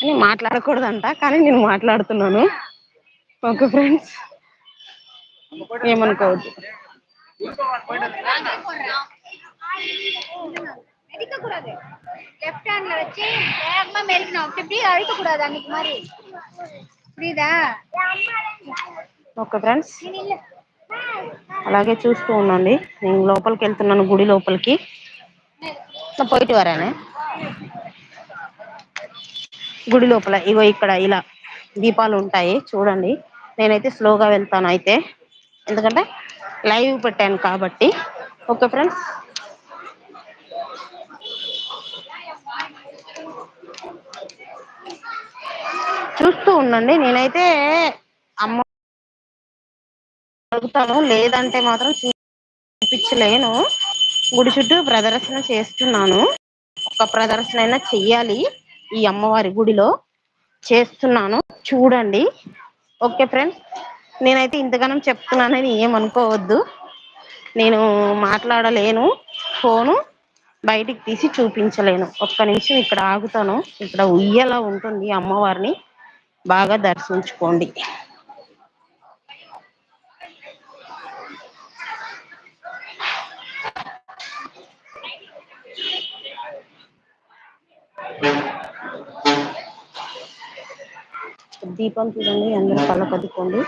అని మాట్లాడకూడదంట, కానీ నేను మాట్లాడుతున్నాను. ఓకే ఫ్రెండ్స్, ఏమనుకోవద్దు. லெஃப்ட் ஹேண்ட்ல வச்சு வேகமா மெரிக்கணும். அப்படி இப்படி அழுத்த கூடாது அன்னைக்கு மாதிரி. புரியுதா? ఓకే ఫ్రెండ్స్, అలాగే చూస్తూ ఉండండి. నేను లోపలికి వెళ్తున్నాను, గుడి లోపలికి. పోయిட்டு వరానే గుడి లోపల. ఇగో ఇక్కడ ఇలా దీపాలు ఉంటాయి చూడండి. నేనైతే స్లోగా వెళ్తాను అయితే, ఎందుకంటే లైవ్ పెట్టాను కాబట్టి. ఓకే ఫ్రెండ్స్, చూస్తూ ఉండండి. నేనైతే అమ్మ అడుగుతాను, లేదంటే మాత్రం చూపించలేను. గుడి చుట్టూ ప్రదర్శన చేస్తున్నాను. ఒక ప్రదర్శన అయినా చెయ్యాలి ఈ అమ్మవారి గుడిలో, చేస్తున్నాను చూడండి. ఓకే ఫ్రెండ్స్, నేనైతే ఇంతగానం చెప్తున్నానని ఏమనుకోవద్దు. నేను మాట్లాడలేను, ఫోను బయటికి తీసి చూపించలేను. ఒక్క నిమిషం ఇక్కడ ఆగుతాను. ఇక్కడ ఉయ్యలా ఉంటుంది అమ్మవారిని, బాగా దర్శించుకోండి. దీపం చూడండి, అందరూ కళ్ళ కదుకోండి.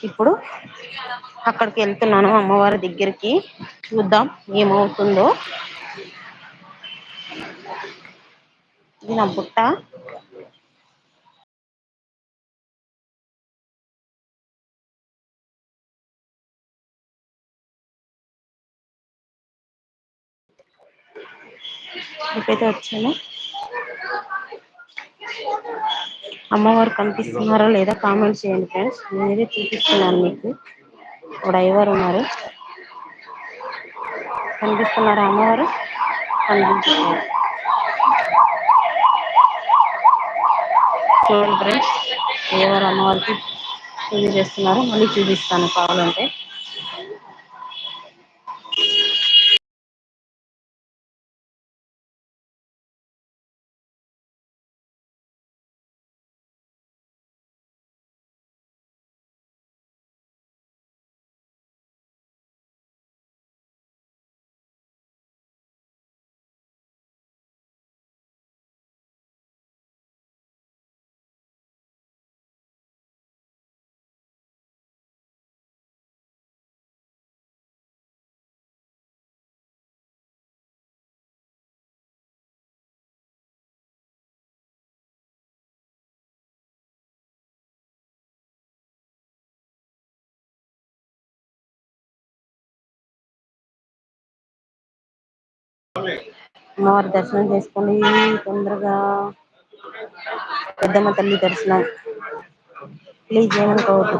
ఇప్పుడు అక్కడికి వెళ్తున్నాను, అమ్మవారి దగ్గరికి. చూద్దాం ఏమవుతుందో. ఇది నా బుట్ట. ఇప్పుడైతే వచ్చాను. అమ్మవారు కనిపిస్తున్నారా లేదా కామెంట్ చేయండి ఫ్రెండ్స్. నేనైతే చూపిస్తున్నాను మీకు. డ్రైవర్ ఉన్నారు, కనిపిస్తున్నారా అమ్మవారు? కనిపిస్తున్నారు చూడండి ఫ్రెండ్స్. ఎవరు అమ్మవారికి పూజ చేస్తున్నారు, మళ్ళీ చూపిస్తాను కావాలంటే. అమ్మవారి దర్శనం చేసుకోండి తొందరగా. పెద్దమ్మ తల్లి దర్శనం, ప్లీజ్ ఏమనుకోవద్దు.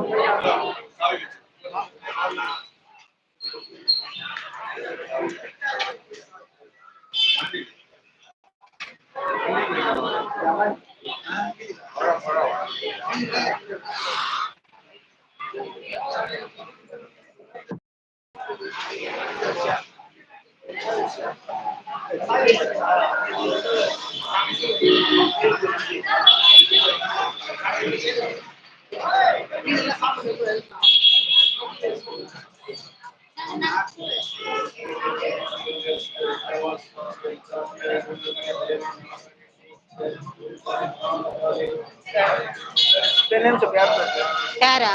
యారా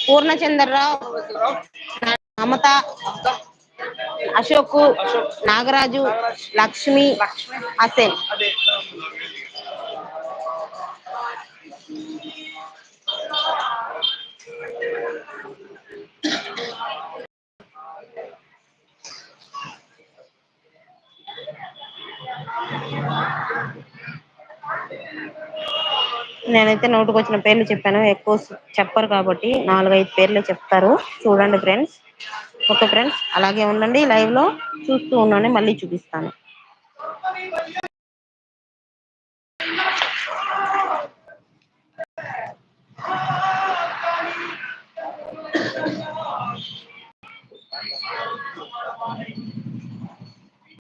పూర్ణచంద్రరావు, మమత, అశోక్, నాగరాజు, లక్ష్మి, అసేన్. నేనైతే నోటుకు వచ్చిన పేర్లు చెప్పాను, ఎక్కువ చెప్పరు కాబట్టి 4-5 పేర్లు చెప్తారు. చూడండి ఫ్రెండ్స్. ఓకే ఫ్రెండ్స్, అలాగే ఉండండి లైవ్ లో, చూస్తూ ఉండండి, మళ్ళీ చూపిస్తాను.